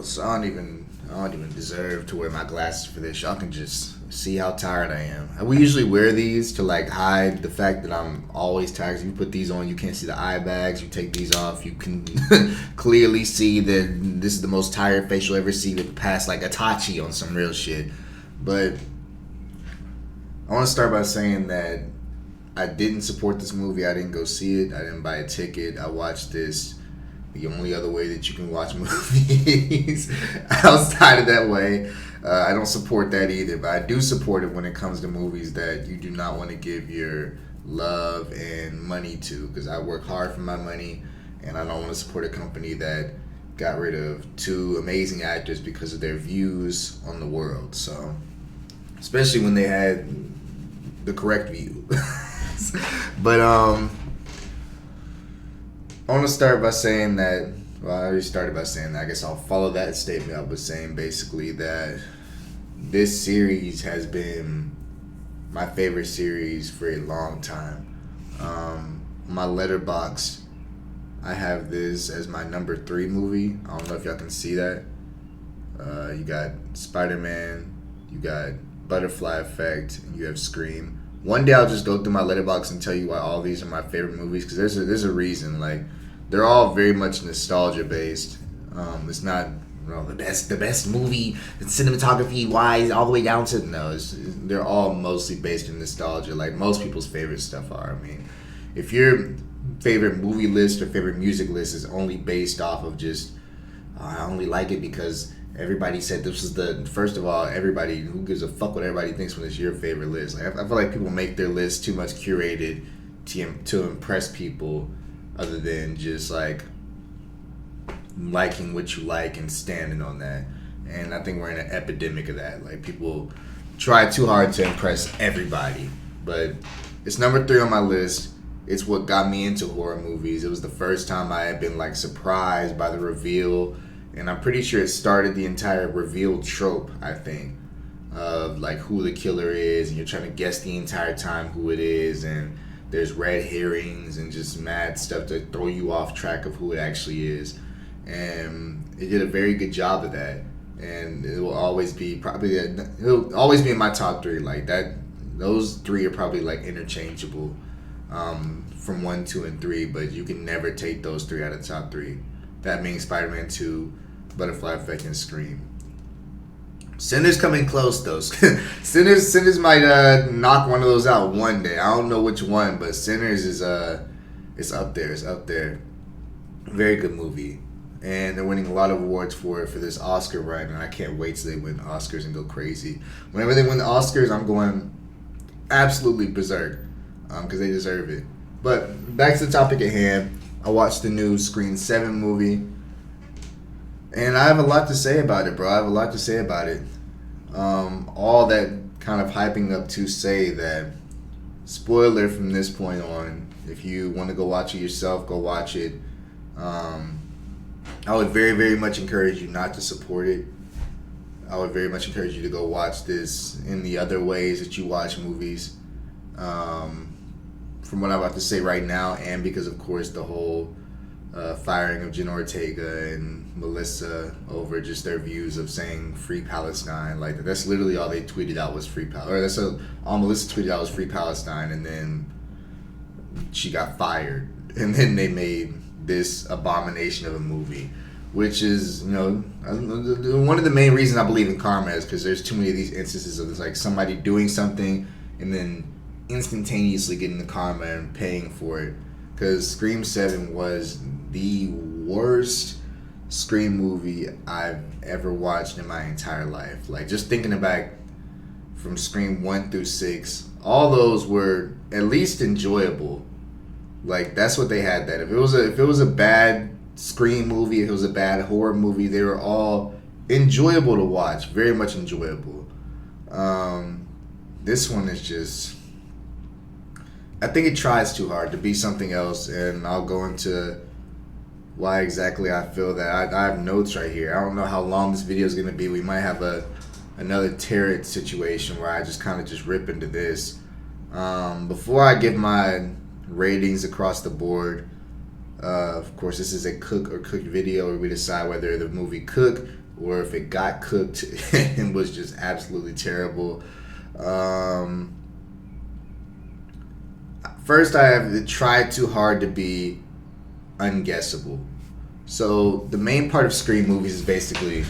So I don't even deserve to wear my glasses for this. Y'all can just see how tired I am. We usually wear these to like hide the fact that I'm always tired. 'Cause you put these on, you can't see the eye bags. You take these off, you can clearly see that this is the most tired face you'll ever see with past like Itachi on some real shit. But I want to start by saying that I didn't support this movie. I didn't go see it. I didn't buy a ticket. I watched this the only other way that you can watch movies outside of that way. I don't support that either, but I do support it when it comes to movies that you do not want to give your love and money to, because I work hard for my money and I don't want to support a company that got rid of two amazing actors because of their views on the world. So, especially when they had the correct view. But I want to start by saying that, well, I already started by saying that. I guess I'll follow that statement up with saying basically that this series has been my favorite series for a long time. My Letterboxd, I have this as my number 3 movie. I don't know if y'all can see that. You got Spider-Man, you got Butterfly Effect, and you have Scream. One day I'll just go through my Letterboxd and tell you why all these are my favorite movies, because there's a reason. Like, they're all very much nostalgia based. It's not the best movie cinematography wise all the way down to they're all mostly based in nostalgia, like most people's favorite stuff are. I mean, if your favorite movie list or favorite music list is only based off of just I only like it because everybody said this was first of all, everybody, who gives a fuck what everybody thinks when it's your favorite list? Like, I feel like people make their list too much curated to impress people, other than just like liking what you like and standing on that. And I think we're in an epidemic of that. Like, people try too hard to impress everybody. But it's number 3 on my list. It's what got me into horror movies. It was the first time I had been like surprised by the reveal. And I'm pretty sure it started the entire reveal trope, I think, of like who the killer is, and you're trying to guess the entire time who it is, and there's red herrings and just mad stuff to throw you off track of who it actually is. And it did a very good job of that. And it will always be it'll always be in my top 3. Like that, those 3 are probably like interchangeable from 1, 2, and 3, but you can never take those 3 out of the top 3. That means Spider-Man 2, Butterfly Effect, and Scream. Sinners coming close though. Sinners might knock one of those out one day. I don't know which one, but Sinners is it's up there. It's up there. Very good movie, and they're winning a lot of awards for this Oscar run, and I can't wait till they win Oscars and go crazy. Whenever they win the Oscars, I'm going absolutely berserk because they deserve it. But back to the topic at hand. I watched the new Scream 7 movie, and I have a lot to say about it, bro. I have a lot to say about it. All that kind of hyping up to say that, spoiler from this point on, if you want to go watch it yourself, go watch it. I would very, very much encourage you not to support it. I would very much encourage you to go watch this in the other ways that you watch movies. From what I'm about to say right now, and because of course the whole firing of Jenna Ortega and Melissa over just their views of saying free Palestine, like that's literally all they tweeted out was free Palestine, or that's all Melissa tweeted out was free Palestine, and then she got fired, and then they made this abomination of a movie, which is, one of the main reasons I believe in karma is because there's too many of these instances of like somebody doing something and then instantaneously getting the karma and paying for it. Because Scream 7 was the worst Scream movie I've ever watched in my entire life. Like, just thinking back from Scream 1 through 6, all those were at least enjoyable. Like, that's what they had. That if it was a bad Scream movie, if it was a bad horror movie, they were all enjoyable to watch, very much enjoyable. This one is just, I think it tries too hard to be something else, and I'll go into why exactly I feel that. I have notes right here. I don't know how long this video is going to be. We might have another tear it situation where I just kind of just rip into this. Before I give my ratings across the board, of course this is a cook or cooked video where we decide whether the movie Cook or if it got cooked and was just absolutely terrible. First, I have tried too hard to be unguessable. So the main part of Scream movies is basically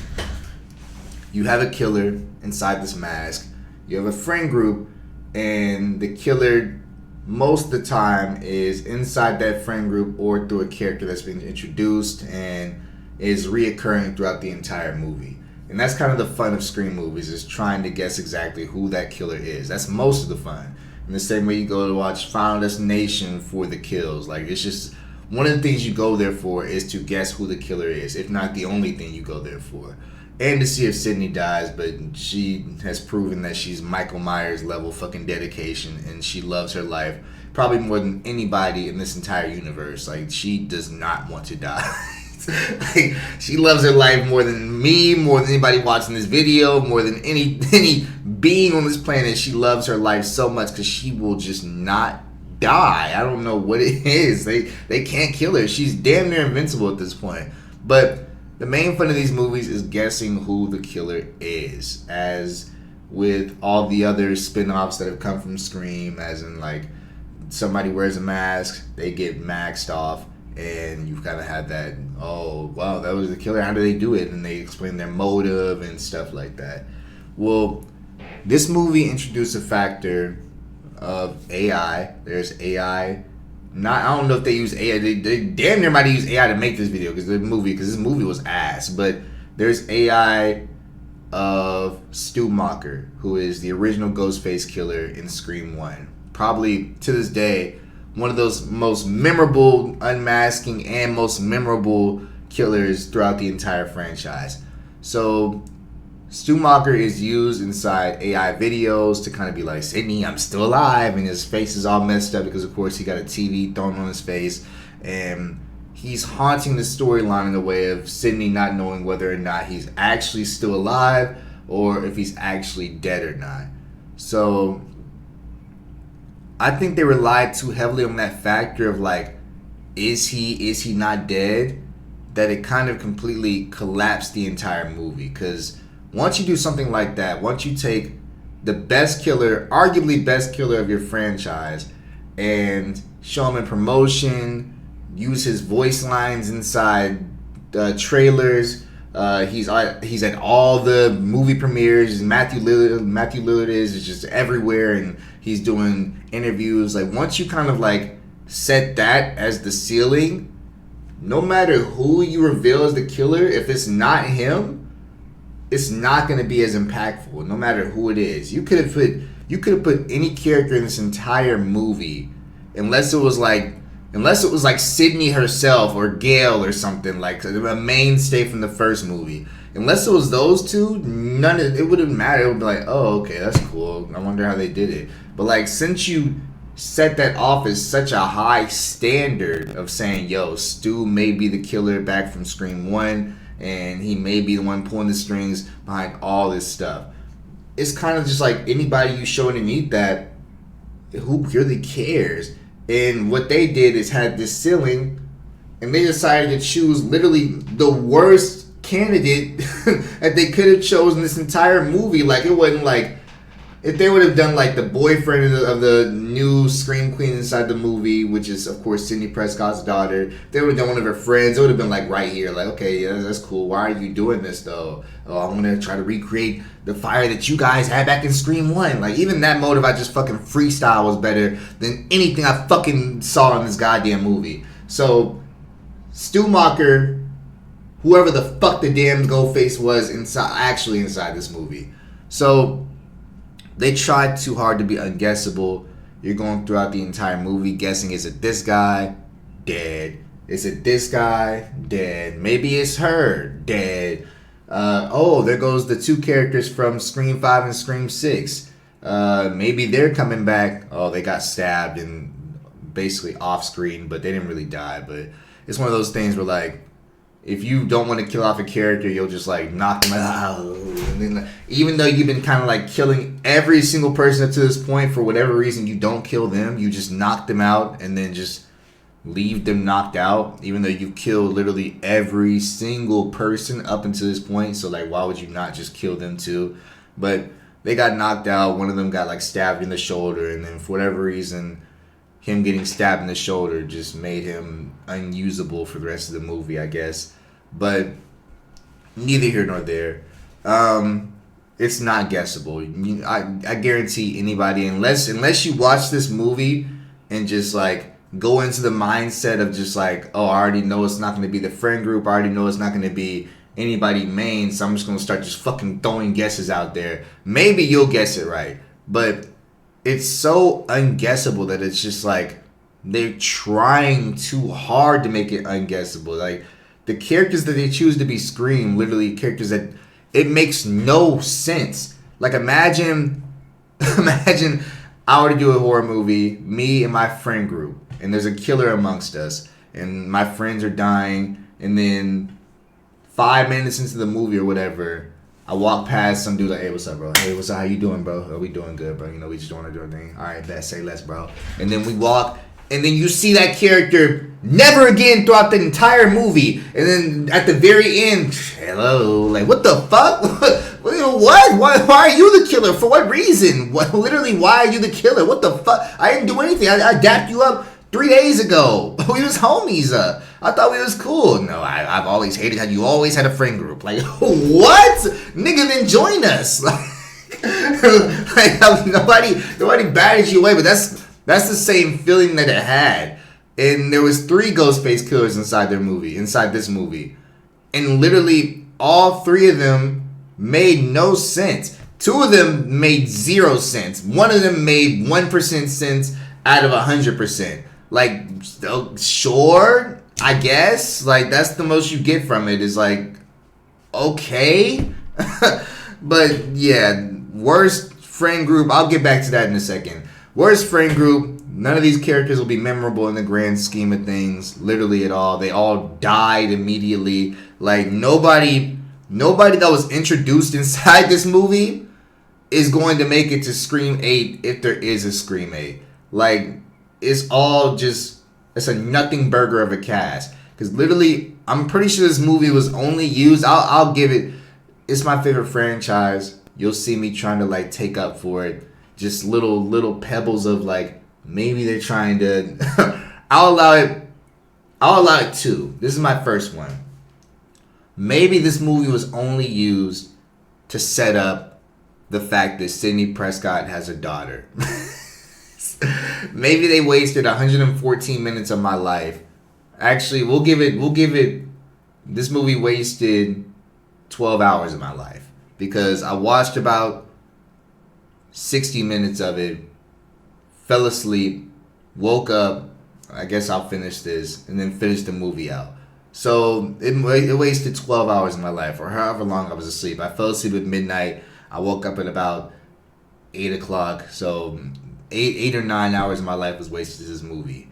you have a killer inside this mask, you have a friend group, and the killer most of the time is inside that friend group or through a character that's been introduced and is reoccurring throughout the entire movie. And that's kind of the fun of Scream movies, is trying to guess exactly who that killer is. That's most of the fun. In the same way you go to watch Final Destination for the kills. Like, it's just one of the things you go there for is to guess who the killer is, if not the only thing you go there for. And to see if Sydney dies, but she has proven that she's Michael Myers level fucking dedication, and she loves her life probably more than anybody in this entire universe. Like, she does not want to die. Like, she loves her life more than me, more than anybody watching this video, more than any being on this planet. She loves her life so much because she will just not die. I don't know what it is. They can't kill her. She's damn near invincible at this point. But the main fun of these movies is guessing who the killer is. As with all the other spin-offs that have come from Scream, as in like somebody wears a mask, they get maxed off, and you've kind of had that, oh, wow, that was the killer. How do they do it? And they explain their motive and stuff like that. Well, this movie introduced a factor of AI. There's AI. I don't know if they use AI. They damn near might use AI to make this video because this movie was ass. But there's AI of Stu Macher, who is the original Ghostface killer in Scream 1. Probably to this day one of those most memorable unmasking and most memorable killers throughout the entire franchise. So Stu Macher is used inside AI videos to kind of be like, Sydney, I'm still alive, and his face is all messed up because of course he got a TV thrown on his face, and he's haunting the storyline in the way of Sydney not knowing whether or not he's actually still alive or if he's actually dead or not. So I think they relied too heavily on that factor of like, is he not dead, that it kind of completely collapsed the entire movie. Because once you do something like that, once you take the best killer, arguably best killer of your franchise, and show him in promotion, use his voice lines inside trailers, he's at all the movie premieres. Matthew Lillard is just everywhere, and he's doing interviews. Like, once you kind of like set that as the ceiling, no matter who you reveal as the killer, if it's not him, it's not going to be as impactful. No matter who it is, you could have put any character in this entire movie, unless it was like Sydney herself or Gail or something, like a mainstay from the first movie. Unless it was those two, it wouldn't matter. It would be like, oh, okay, that's cool. I wonder how they did it. But like, since you set that off as such a high standard of saying, yo, Stu may be the killer back from Scream 1, and he may be the one pulling the strings behind all this stuff, it's kind of just like anybody you show underneath that, who really cares? And what they did is had this ceiling, and they decided to choose literally the worst candidate that they could have chosen this entire movie. Like, it wasn't like, if they would have done like the boyfriend of the new Scream Queen inside the movie, which is of course Sidney Prescott's daughter, they would have done one of her friends. It would have been like right here, like, okay, yeah, that's cool. Why are you doing this though? Oh, I'm gonna try to recreate the fire that you guys had back in Scream 1. Like, even that motive I just fucking freestyle was better than anything I fucking saw in this goddamn movie. So Stu Macher, whoever the fuck the damn Ghostface was inside this movie. So they tried too hard to be unguessable. You're going throughout the entire movie guessing, is it this guy? Dead. Is it this guy? Dead. Maybe it's her. Dead. Oh, there goes the two characters from Scream 5 and Scream 6. Maybe they're coming back. Oh, they got stabbed and basically off screen, but they didn't really die. But it's one of those things where, like, if you don't want to kill off a character, you'll just like knock them out. And then, like, even though you've been kind of like killing every single person up to this point, for whatever reason you don't kill them, you just knock them out and then just leave them knocked out, even though you killed literally every single person up until this point. So like, why would you not just kill them too? But they got knocked out. One of them got like stabbed in the shoulder, and then for whatever reason, him getting stabbed in the shoulder just made him unusable for the rest of the movie, I guess. But neither here nor there. It's not guessable. I guarantee anybody, unless you watch this movie and just like go into the mindset of just like, oh, I already know it's not going to be the friend group. I already know it's not going to be anybody main. So I'm just going to start just fucking throwing guesses out there. Maybe you'll guess it right. But it's so unguessable that it's just like they're trying too hard to make it unguessable. Like the characters that they choose to be Scream, literally characters that it makes no sense. Like imagine I were to do a horror movie, me and my friend group, and there's a killer amongst us, and my friends are dying, and then 5 minutes into the movie or whatever, I walk past some dude like, hey, what's up, bro? Hey, what's up? How you doing, bro? Oh, we doing good, bro. You know, we just want to do our thing. All right, best say less, bro. And then we walk, and then you see that character never again throughout the entire movie. And then at the very end, hello, like, what the fuck? What? Why are you the killer? For what reason? Literally, why are you the killer? What the fuck? I didn't do anything. I dapped you up 3 days ago. We was homies. I thought we was cool. No, I've always hated how you always had a friend group. Like, what? Nigga, then join us. Like nobody batted you away, but that's the same feeling that it had. And there was 3 Ghostface killers inside this movie. And literally all 3 of them made no sense. 2 of them made 0 sense. 1 of them made 1% sense out of 100%. Like, sure, I guess. Like, that's the most you get from it is like, okay. But yeah, worst friend group, I'll get back to that in a second. Worst friend group, none of these characters will be memorable in the grand scheme of things, literally at all. They all died immediately. Like, nobody that was introduced inside this movie is going to make it to Scream 8 if there is a Scream 8. Like, it's all just, it's a nothing burger of a cast. Because literally, I'm pretty sure this movie was only used, I'll give it, it's my favorite franchise. You'll see me trying to like take up for it. Just little pebbles of like, maybe they're trying to, I'll allow it 2. This is my first one. Maybe this movie was only used to set up the fact that Sidney Prescott has a daughter. Maybe they wasted 114 minutes of my life. Actually, we'll give it, this movie wasted 12 hours of my life. Because I watched about 60 minutes of it, fell asleep, woke up, I guess I'll finish this, and then finish the movie out. So it wasted 12 hours of my life, or however long I was asleep. I fell asleep at midnight. I woke up at about 8 o'clock. So 8 or 9 hours of my life was wasted to this movie.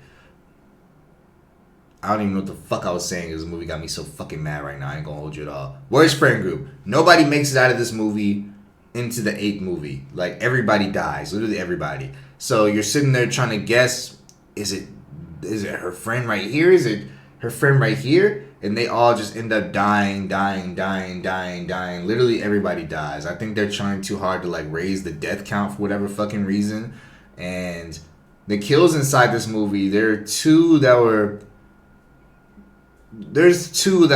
I don't even know what the fuck I was saying. This movie got me so fucking mad right now. I ain't gonna hold you at all. Worst friend group. Nobody makes it out of this movie into the 8th movie. Like, everybody dies. Literally everybody. So you're sitting there trying to guess, is it her friend right here? Is it her friend right here? And they all just end up dying. Literally everybody dies. I think they're trying too hard to like raise the death count for whatever fucking reason. And the kills inside this movie, there's 2 that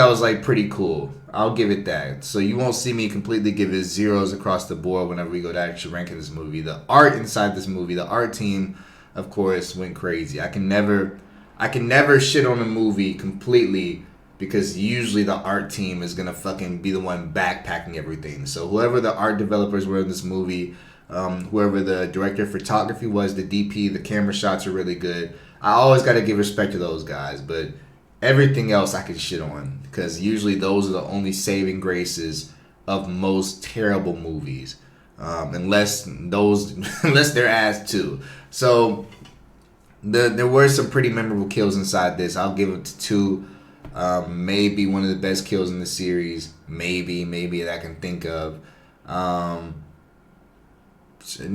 was like pretty cool. I'll give it that. So you won't see me completely give it 0s across the board whenever we go to actually ranking this movie. The art inside this movie, the art team, of course, went crazy. I can never shit on a movie completely because usually the art team is gonna fucking be the one backpacking everything. So whoever the art developers were in this movie, whoever the director of photography was, the DP, the camera shots are really good. I always gotta give respect to those guys, but everything else I can shit on because usually those are the only saving graces of most terrible movies, unless they're ass too. So there were some pretty memorable kills inside this. I'll give it to 2. Maybe one of the best kills in the series. Maybe that I can think of. And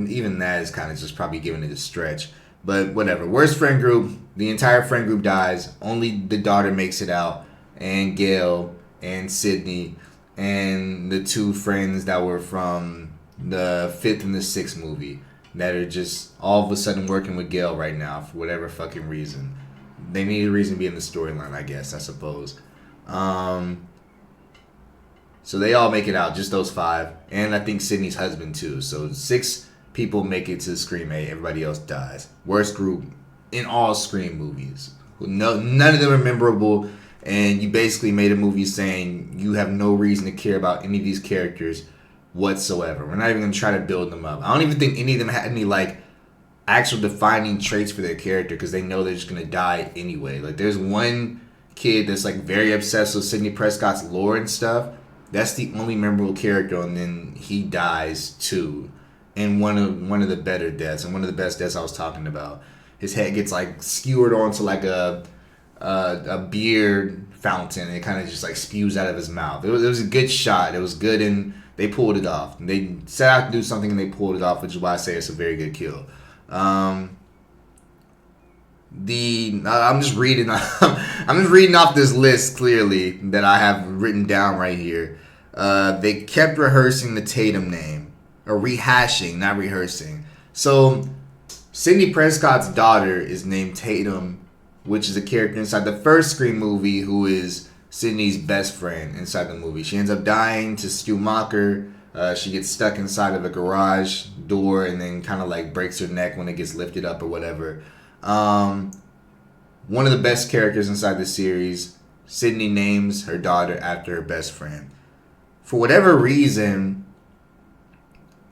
even that is kind of just probably giving it a stretch. But whatever. Worst friend group. The entire friend group dies. Only the daughter makes it out. And Gail and Sydney and the two friends that were from the 5th and the 6th movie that are just all of a sudden working with Gail right now for whatever fucking reason. They need a reason to be in the storyline, I guess, I suppose. So they all make it out, just those 5. And I think Sydney's husband too. So 6 people make it to Scream 8. Everybody else dies. Worst group in all Scream movies. No, none of them are memorable. And you basically made a movie saying you have no reason to care about any of these characters whatsoever. We're not even going to try to build them up. I don't even think any of them had any, like, actual defining traits for their character because they know they're just going to die anyway. Like, there's one kid that's, like, very obsessed with Sidney Prescott's lore and stuff. That's the only memorable character, and then he dies, too. And one of the better deaths, and one of the best deaths I was talking about. His head gets, like, skewered onto, like, a beer fountain, and it kind of just like spews out of his mouth. It was a good shot. It was good, and they pulled it off. They set out to do something, and they pulled it off, which is why I say it's a very good kill. I'm just reading. I'm just reading off this list clearly that I have written down right here. They kept rehearsing the Tatum name, or rehashing, not rehearsing. So Sidney Prescott's daughter is named Tatum, which is a character inside the first Scream movie who is Sydney's best friend inside the movie. She ends up dying to Schumacher. She gets stuck inside of a garage door and then kind of like breaks her neck when it gets lifted up or whatever. One of the best characters inside the series. Sydney names her daughter after her best friend. For whatever reason,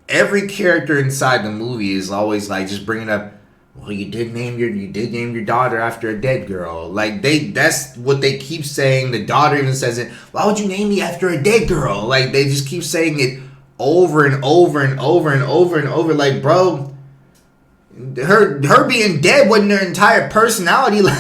every character inside the movie is always like just bringing up, well, you did name your daughter after a dead girl. Like that's what they keep saying. The daughter even says it. Why would you name me after a dead girl? Like they just keep saying it over and over and over and over and over. Like, bro, her being dead wasn't her entire personality. Like,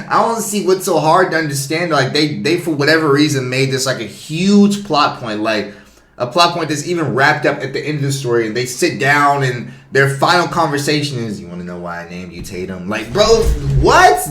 I don't see what's so hard to understand. Like they for whatever reason made this like a huge plot point. Like a plot point that's even wrapped up at the end of the story, and they sit down and their final conversation is, you want to know why I named you Tatum? Like, bro, what?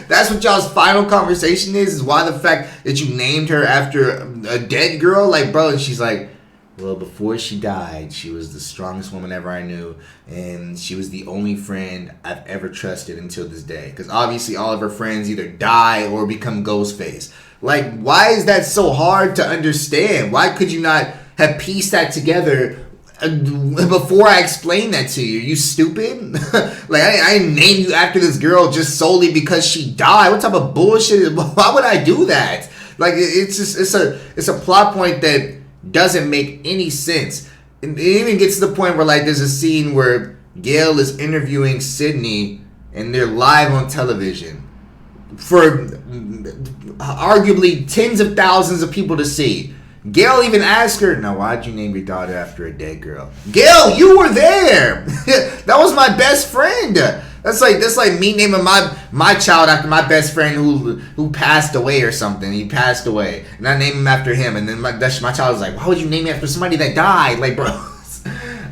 That's what y'all's final conversation is why the fact that you named her after a dead girl? Like, bro, and she's like, well, before she died, she was the strongest woman ever I knew, and she was the only friend I've ever trusted until this day. Because obviously all of her friends either die or become Ghostface. Like, why is that so hard to understand? Why could you not have pieced that together before I explained that to you? You stupid? Like, I didn't name you after this girl just solely because she died. What type of bullshit? Why would I do that? Like, it's a plot point that doesn't make any sense. It even gets to the point where, like, there's a scene where Gail is interviewing Sydney and they're live on television for arguably tens of thousands of people to see. Gail even asked her, now why'd you name your daughter after a dead girl? Gail, you were there. That was my best friend. That's like me naming my child after my best friend who passed away or something. He passed away, and I name him after him. And then my child was like, why would you name me after somebody that died? Like, bro,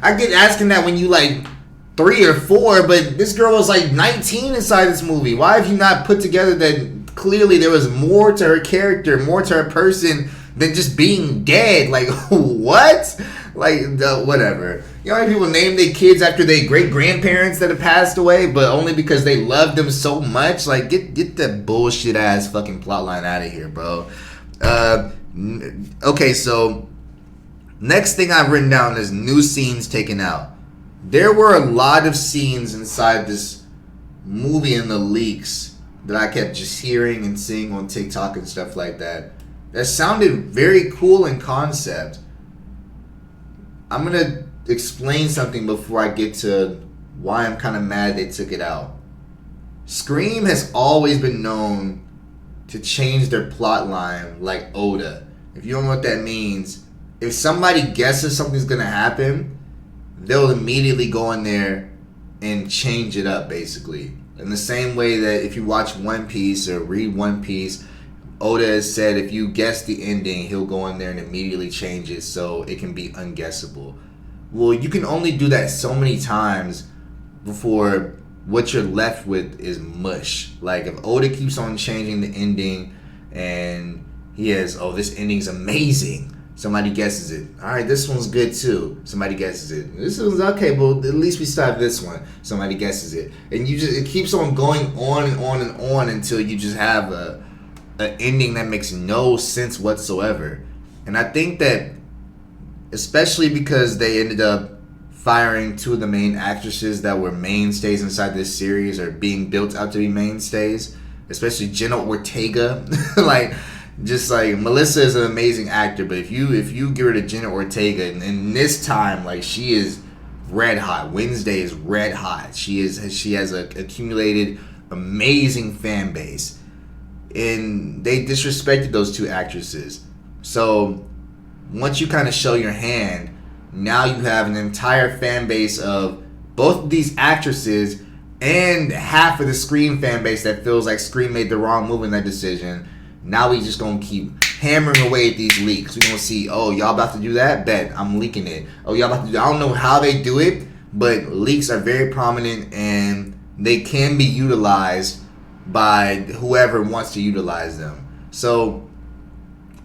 I get asking that when you like 3 or 4, but this girl was like 19 inside this movie. Why have you not put together that clearly there was more to her character, more to her person than just being dead? Like, what? Like, whatever. You know how many people name their kids after their great-grandparents that have passed away, but only because they loved them so much? Like, get that bullshit-ass fucking plotline out of here, bro. Okay, so next thing I've written down is new scenes taken out. There were a lot of scenes inside this movie in the leaks that I kept just hearing and seeing on TikTok and stuff like that. That sounded very cool in concept. I'm going to explain something before I get to why I'm kind of mad they took it out. Scream has always been known to change their plot line like Oda. If you don't know what that means, if somebody guesses something's going to happen, they'll immediately go in there and change it up, basically. In the same way that if you watch One Piece or read One Piece, Oda has said if you guess the ending, he'll go in there and immediately change it so it can be unguessable. Well, you can only do that so many times before what you're left with is mush. Like, if Oda keeps on changing the ending and he has, oh, this ending's amazing, somebody guesses it. All right, this one's good too. Somebody guesses it. This one's okay, but at least we still have this one. Somebody guesses it, and it keeps on going on and on and on until you just have an ending that makes no sense whatsoever. And I think that, especially because they ended up firing two of the main actresses that were mainstays inside this series, or being built out to be mainstays, especially Jenna Ortega. Just like Melissa is an amazing actor, but if you give her to Jenna Ortega, and this time, like, she is red hot. Wednesday is red hot. She has a accumulated amazing fan base, and they disrespected those two actresses. So once you kind of show your hand, now you have an entire fan base of both of these actresses and half of the Scream fan base that feels like Scream made the wrong move in that decision. Now we just gonna keep hammering away at these leaks. We're gonna see, oh, y'all about to do that? Bet, I'm leaking it. Oh, y'all about to do, I don't know how they do it, but leaks are very prominent and they can be utilized by whoever wants to utilize them. So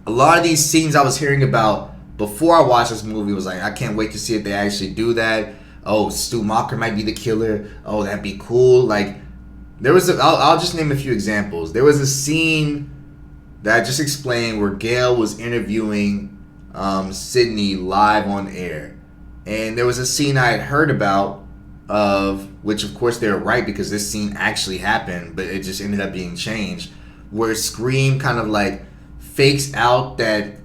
a lot of these scenes I was hearing about before I watched this movie was like, I can't wait to see if they actually do that. Oh, Stu Macher might be the killer. Oh, that'd be cool. Like, there was I'll just name a few examples. There was a scene that I just explained where Gail was interviewing Sydney live on air. And there was a scene I had heard about, which of course they were right because this scene actually happened, but it just ended up being changed, where Scream kind of like fakes out that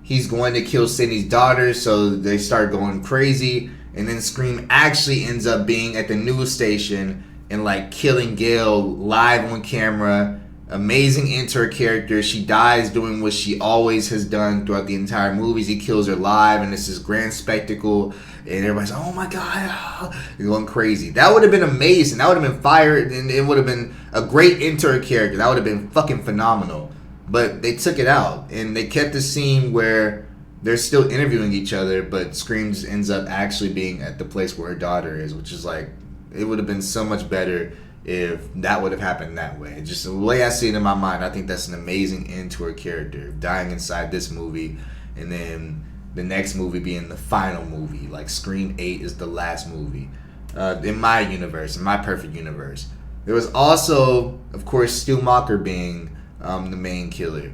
he's going to kill Sydney's daughter, so they start going crazy, and then Scream actually ends up being at the news station and like killing Gail live on camera. Amazing into her character. She dies doing what she always has done throughout the entire movies. He kills her live, and it's this grand spectacle, and everybody's like, oh my god, you're going crazy. That would have been amazing. That would have been fire, and it would have been a great into her character. That would have been fucking phenomenal. But they took it out, and they kept the scene where they're still interviewing each other, but Scream ends up actually being at the place where her daughter is, which is like, it would have been so much better if that would have happened that way. Just the way I see it in my mind, I think that's an amazing end to her character, dying inside this movie, and then the next movie being the final movie. Like, Scream 8 is the last movie. In my universe, in my perfect universe. There was also, of course, Stu Macher being the main killer,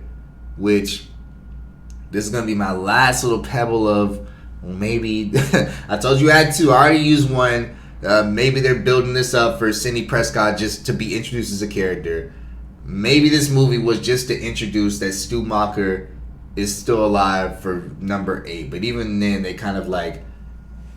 which this is going to be my last little pebble of, well, maybe, I told you I had two, I already used one. Maybe they're building this up for Sidney Prescott just to be introduced as a character. Maybe this movie was just to introduce that Stu Macher is still alive for number 8. But even then, they kind of like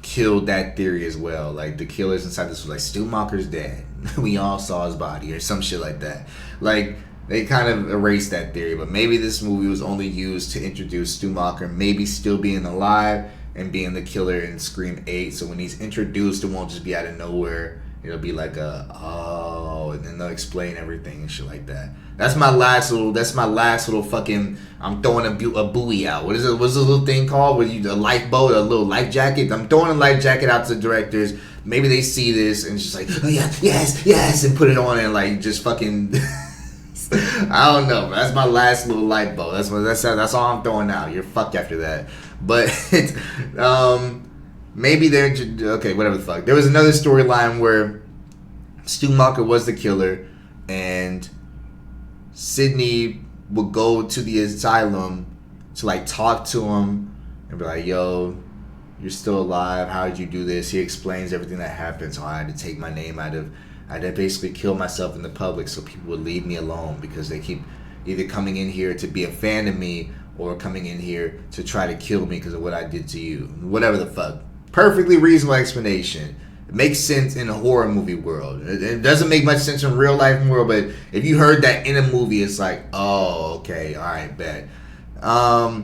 killed that theory as well. Like, the killers inside this was like, Stu Macher's dead. We all saw his body or some shit like that. Like, they kind of erased that theory. But maybe this movie was only used to introduce Stu Macher maybe still being alive and being the killer in Scream 8. So when he's introduced, it won't just be out of nowhere. It'll be like and then they'll explain everything and shit like that. That's my last little fucking, I'm throwing a buoy out. What's this little thing called? Where you, a lifeboat, a little life jacket? I'm throwing a life jacket out to the directors. Maybe they see this and just like, oh yeah, yes, and put it on and like just fucking I don't know. That's my last little lifeboat. That's all I'm throwing out. You're fucked after that. But maybe they're okay. Whatever the fuck. There was another storyline where Stu Macher was the killer, and Sydney would go to the asylum to like talk to him and be like, "Yo, you're still alive. How did you do this?" He explains everything that happened. So I had to take my name out of. I had to basically kill myself in the public so people would leave me alone because they keep either coming in here to be a fan of me or coming in here to try to kill me because of what I did to you. Whatever the fuck. Perfectly reasonable explanation. It makes sense in a horror movie world. It doesn't make much sense in real life world, but if you heard that in a movie, it's like, oh, okay, alright, bet. I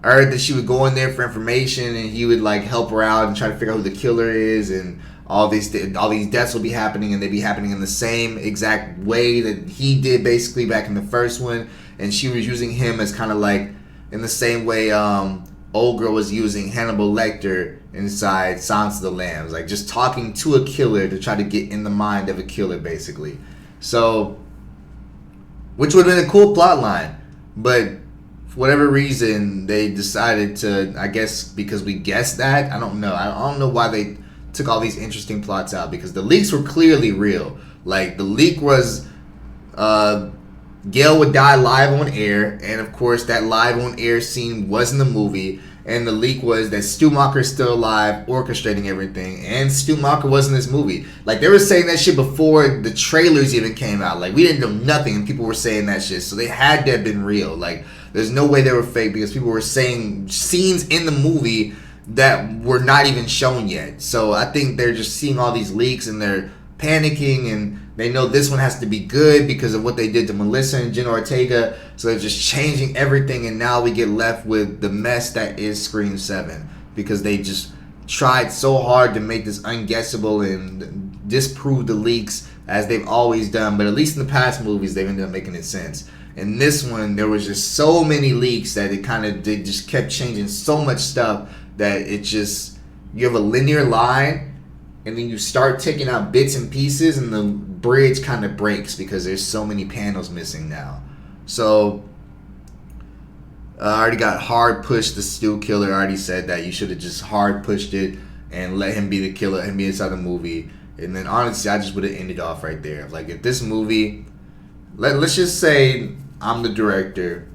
heard that she would go in there for information and he would like help her out and try to figure out who the killer is, and all these deaths will be happening, and they'd be happening in the same exact way that he did basically back in the first one, and she was using him as kind of like in the same way old girl was using Hannibal Lecter inside Silence of the Lambs, like just talking to a killer to try to get in the mind of a killer, basically. So, which would have been a cool plot line, but for whatever reason they decided to, I guess because we guessed that, I don't know. I don't know why they took all these interesting plots out, because the leaks were clearly real. Like, the leak was Gail would die live on air, and of course that live on air scene was in the movie, and the leak was that Stumacher is still alive, orchestrating everything, and Stumacher was in this movie. Like, they were saying that shit before the trailers even came out. Like, we didn't know nothing, and people were saying that shit, so they had to have been real. Like, there's no way they were fake, because people were saying scenes in the movie that were not even shown yet. So I think they're just seeing all these leaks, and they're panicking, and they know this one has to be good because of what they did to Melissa and Jenna Ortega. So they're just changing everything, and now we get left with the mess that is Scream 7, because they just tried so hard to make this unguessable and disprove the leaks as they've always done. But at least in the past movies, they've ended up making it sense. In this one, there was just so many leaks that they just kept changing so much stuff that it just, you have a linear line, and then you start taking out bits and pieces, and the bridge kind of breaks because there's so many panels missing now. So I already got hard pushed the Stu killer. I already said that you should have just hard pushed it and let him be the killer, him be inside the movie. And then honestly, I just would have ended off right there. Like, if this movie, let's just say I'm the director,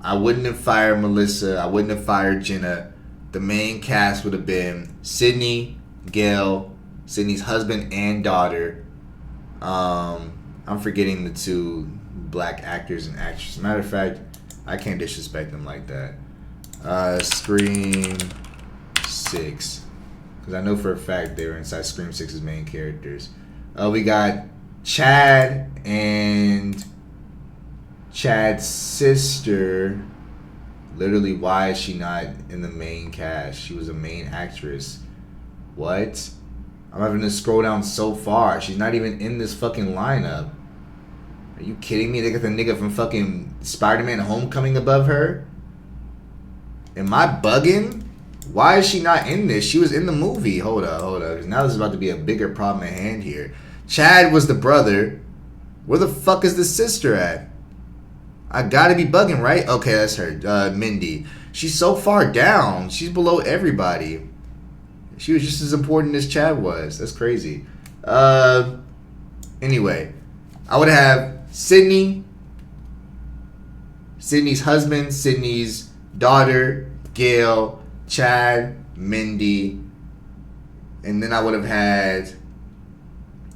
I wouldn't have fired Melissa, I wouldn't have fired Jenna. The main cast would have been Sydney, Gail, Sydney's husband and daughter. I'm forgetting the two black actors and actresses. Matter of fact, I can't disrespect them like that. Scream 6. Because I know for a fact they were inside Scream 6's main characters. We got Chad and Chad's sister. Literally, why is she not in the main cast? She was a main actress. What? I'm having to scroll down so far. She's not even in this fucking lineup. Are you kidding me? They got the nigga from fucking Spider-Man Homecoming above her? Am I bugging? Why is she not in this? She was in the movie. Hold up. Because now this is about to be a bigger problem at hand here. Chad was the brother. Where the fuck is the sister at? I gotta be bugging, right? Okay, that's her. Mindy. She's so far down. She's below everybody. She was just as important as Chad was. That's crazy. Anyway, I would have Sydney, Sydney's husband, Sydney's daughter, Gail, Chad, Mindy, and then I would have had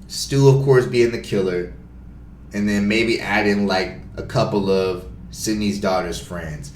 Stu, of course, being the killer, and then maybe add in like a couple of Sydney's daughter's friends.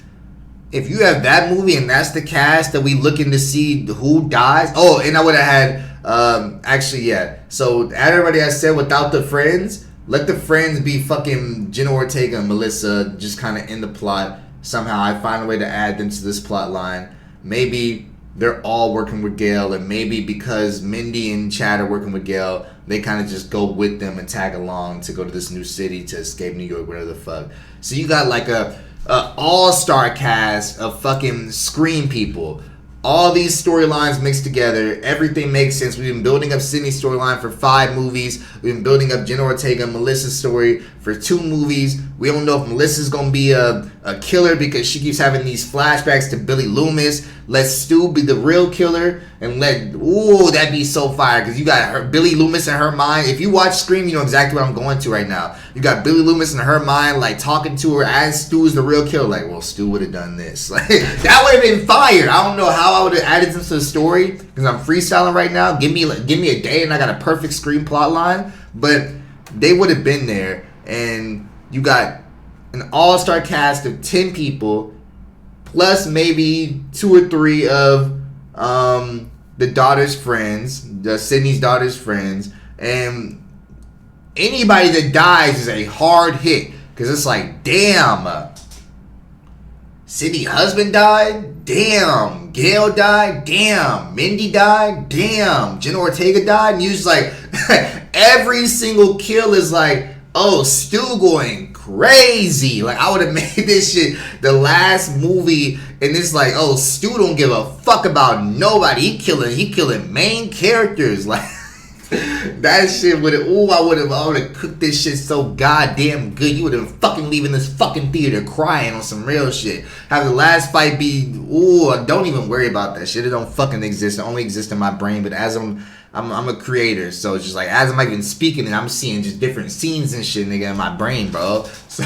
If you have that movie and that's the cast that we looking to see who dies. Oh, and I would have had actually, yeah. So everybody I said without the friends, let the friends be fucking Jenna Ortega and Melissa, just kind of in the plot. Somehow I find a way to add them to this plot line. Maybe they're all working with Gail, and maybe because Mindy and Chad are working with Gail, they kind of just go with them and tag along to go to this new city to escape New York, whatever the fuck. So you got like a all-star cast of fucking Scream people. All these storylines mixed together. Everything makes sense. We've been building up Sydney's storyline for 5 movies. We've been building up Jenna Ortega and Melissa's story for 2 movies. We don't know if Melissa's going to be a killer because she keeps having these flashbacks to Billy Loomis. Let Stu be the real killer and that'd be so fire, because you got her, Billy Loomis in her mind. If you watch Scream, you know exactly what I'm going to right now. You got Billy Loomis in her mind, like talking to her as Stu is the real killer. Like, well, Stu would have done this. Like, that would have been fire. I don't know how I would have added this to the story because I'm freestyling right now. Give me a day and I got a perfect Scream plot line. But they would have been there, and you got an all-star cast of 10 people, plus maybe 2 or 3 of the daughter's friends, Sydney's daughter's friends, and anybody that dies is a hard hit, because it's like, damn, Sydney's husband died, damn, Gail died, damn, Mindy died, damn, Jenna Ortega died, and you just like, every single kill is like, oh, still going crazy. Like, I would have made this shit the last movie, and it's like, oh, Stu don't give a fuck about nobody. He killing main characters. Like, that shit would have, I would have cooked this shit so goddamn good. You would have been fucking leaving this fucking theater crying on some real shit. Have the last fight be, don't even worry about that shit. It don't fucking exist. It only exists in my brain. But as I'm a creator, so it's just like, as I'm even speaking, and I'm seeing just different scenes and shit, nigga, in my brain, bro. So,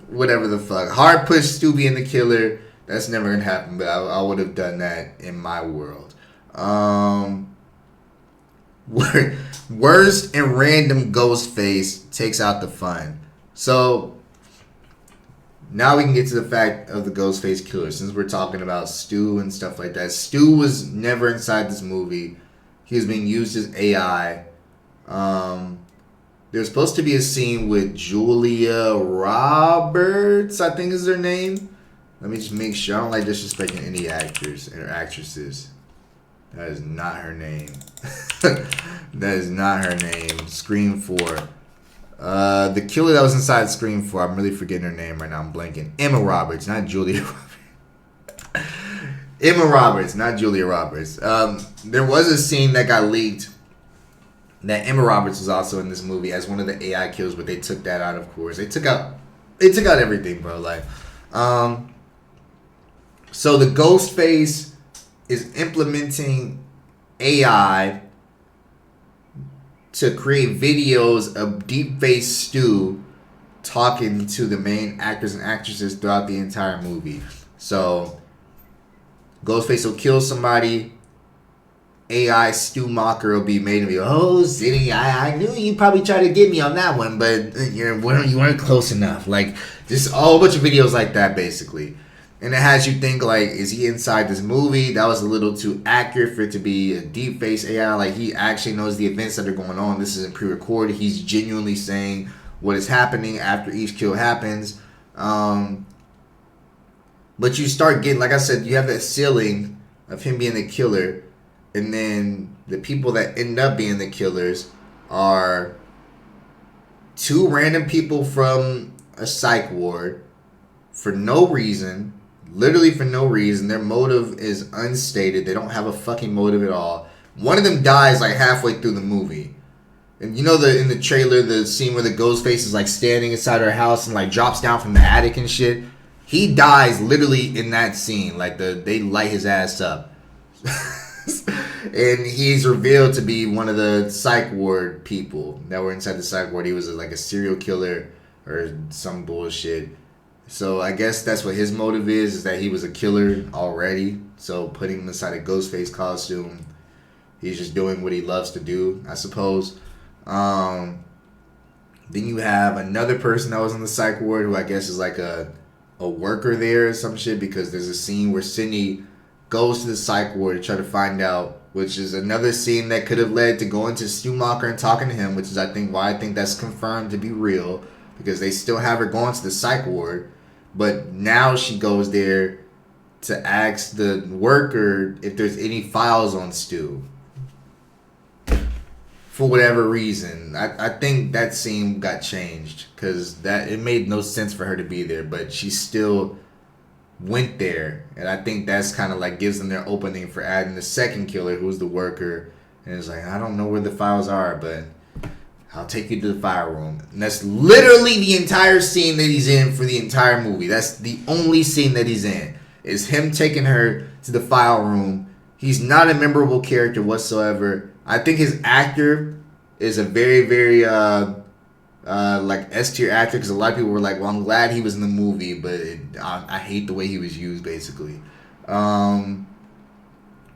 whatever the fuck. Hard push Stu being the killer. That's never gonna happen, but I would have done that in my world. Worst and random ghost face takes out the fun. So now we can get to the fact of the Ghostface killer. Since we're talking about Stu and stuff like that, Stu was never inside this movie. He was being used as AI. There's supposed to be a scene with Julia Roberts, I think is her name. Let me just make sure. I don't like disrespecting any actors or actresses. That is not her name. That is not her name. Scream 4. The killer that was inside Scream 4, I'm really forgetting her name right now. I'm blanking. Emma Roberts, not Julia Roberts. Emma Roberts, not Julia Roberts. There was a scene that got leaked that Emma Roberts was also in this movie as one of the AI kills, but they took that out, of course. They took out everything, bro. Like, so the Ghostface is implementing AI to create videos of deep-face Stu talking to the main actors and actresses throughout the entire movie. So Ghostface will kill somebody. AI Stu Mocker will be made to be, oh, City, I knew you probably tried to get me on that one, but you weren't close enough. Like, just a whole bunch of videos like that, basically. And it has you think, like, is he inside this movie? That was a little too accurate for it to be a deep face AI. Like, he actually knows the events that are going on. This isn't pre-recorded. He's genuinely saying what is happening after each kill happens. But you start getting, like I said, you have that ceiling of him being the killer. And then the people that end up being the killers are two random people from a psych ward for no reason. Literally for no reason. Their motive is unstated. They don't have a fucking motive at all. One of them dies like halfway through the movie. And you know in the trailer, the scene where the Ghostface is like standing inside her house and like drops down from the attic and shit? He dies literally in that scene. Like they light his ass up. And he's revealed to be one of the psych ward people that were inside the psych ward. He was like a serial killer or some bullshit. So I guess that's what his motive is that he was a killer already. So putting him inside a Ghostface costume, he's just doing what he loves to do, I suppose. Then you have another person that was in the psych ward who I guess is like a worker there or some shit, because there's a scene where Sydney goes to the psych ward to try to find out, which is another scene that could have led to going to Stu Mocker and talking to him, which is why I think that's confirmed to be real, because they still have her going to the psych ward. But now she goes there to ask the worker if there's any files on Stu. For whatever reason. I think that scene got changed because it made no sense for her to be there, but she still went there. And I think that's kind of like gives them their opening for adding the second killer, who's the worker. And it's like, I don't know where the files are, but I'll take you to the file room. And that's literally the entire scene that he's in for the entire movie. That's the only scene that he's in. Is him taking her to the file room. He's not a memorable character whatsoever. I think his actor is a very, very like S-tier actor, because a lot of people were like, well, I'm glad he was in the movie, but I hate the way he was used, basically.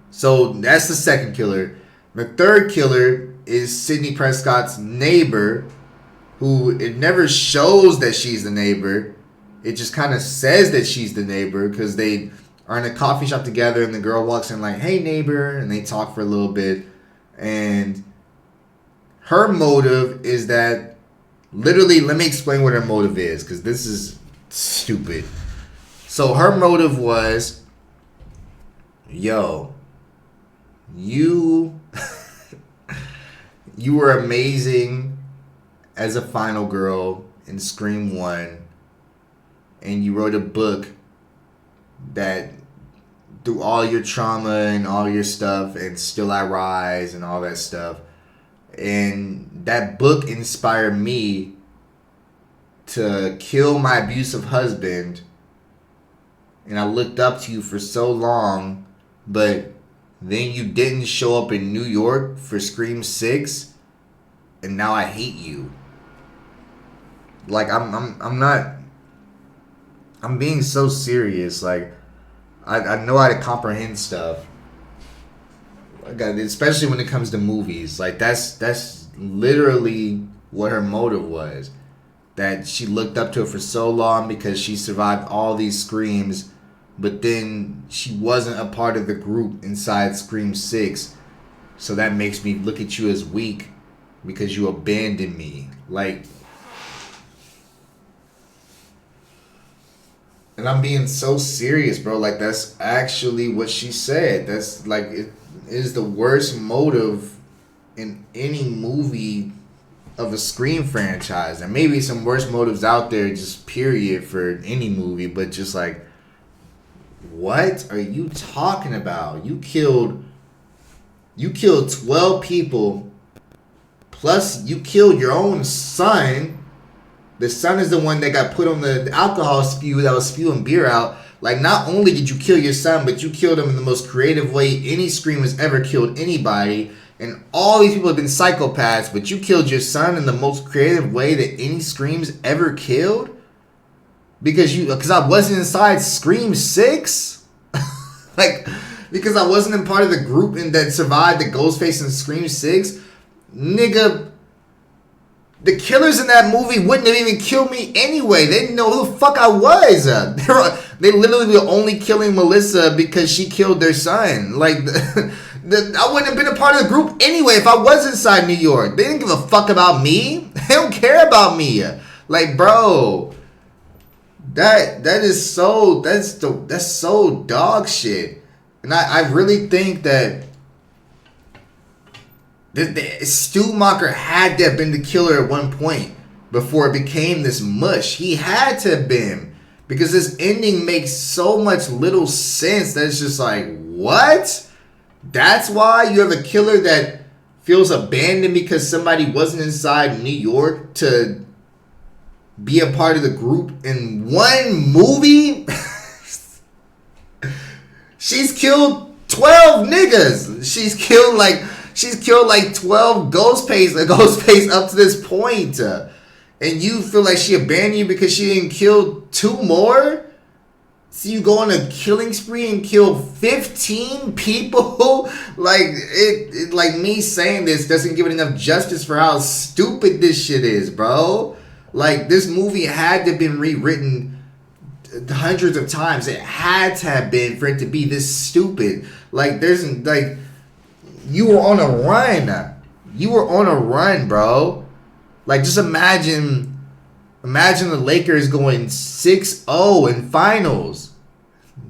So that's the second killer. The third killer is Sidney Prescott's neighbor, who it never shows that she's the neighbor. It just kind of says that she's the neighbor because they are in a coffee shop together and the girl walks in like, hey neighbor, and they talk for a little bit. And her motive is that, literally, let me explain what her motive is, because this is stupid. So her motive was, yo, you were amazing as a final girl in Scream 1, and you wrote a book that through all your trauma and all your stuff and Still I Rise and all that stuff, and that book inspired me to kill my abusive husband, and I looked up to you for so long, but then you didn't show up in New York for Scream 6, and now I hate you. Like, I'm being so serious. Like, I know how to comprehend stuff. Like, especially when it comes to movies. Like, that's literally what her motive was. That she looked up to her for so long because she survived all these Screams, but then she wasn't a part of the group inside Scream 6. So that makes me look at you as weak because you abandoned me. Like, and I'm being so serious, bro. Like, that's actually what she said. That's like, it is the worst motive in any movie of a Scream franchise. And maybe some worse motives out there, just period, for any movie. But just like, what are you talking about? You killed 12 people, plus you killed your own son. The son is the one that got put on the alcohol spew that was spewing beer out. Like, not only did you kill your son, but you killed him in the most creative way any Scream has ever killed anybody. And all these people have been psychopaths, but you killed your son in the most creative way that any Scream's ever killed? Because I wasn't inside Scream 6? Like, because I wasn't in part of the group that survived the Ghostface in Scream 6? Nigga, the killers in that movie wouldn't have even killed me anyway. They didn't know who the fuck I was. They literally were only killing Melissa because she killed their son. Like, I wouldn't have been a part of the group anyway if I was inside New York. They didn't give a fuck about me. They don't care about me. Like, bro, that's so dog shit. And I really think that Stumacher had to have been the killer at one point before it became this mush. He had to have been, because this ending makes so much little sense that it's just like, what? That's why you have a killer that feels abandoned because somebody wasn't inside New York to be a part of the group in one movie? She's killed 12 niggas. She's killed like 12 Ghostface up to this point. And you feel like she abandoned you because she didn't kill 2 more? So you go on a killing spree and kill 15 people? Like me saying this doesn't give it enough justice for how stupid this shit is, bro. Like, this movie had to have been rewritten hundreds of times. It had to have been for it to be this stupid. Like, you were on a run. You were on a run, bro. Like, just imagine the Lakers going 6-0 in finals,